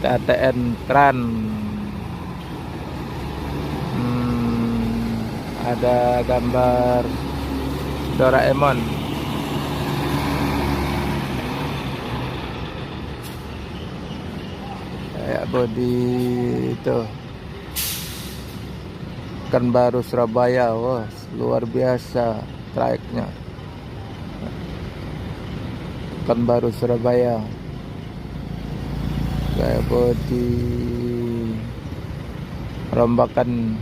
TTN Tran. Ada gambar Doraemon. Kayak body itu. Pekanbaru Surabaya, wah luar biasa tracknya. Pekanbaru Surabaya. Kayak body rombakan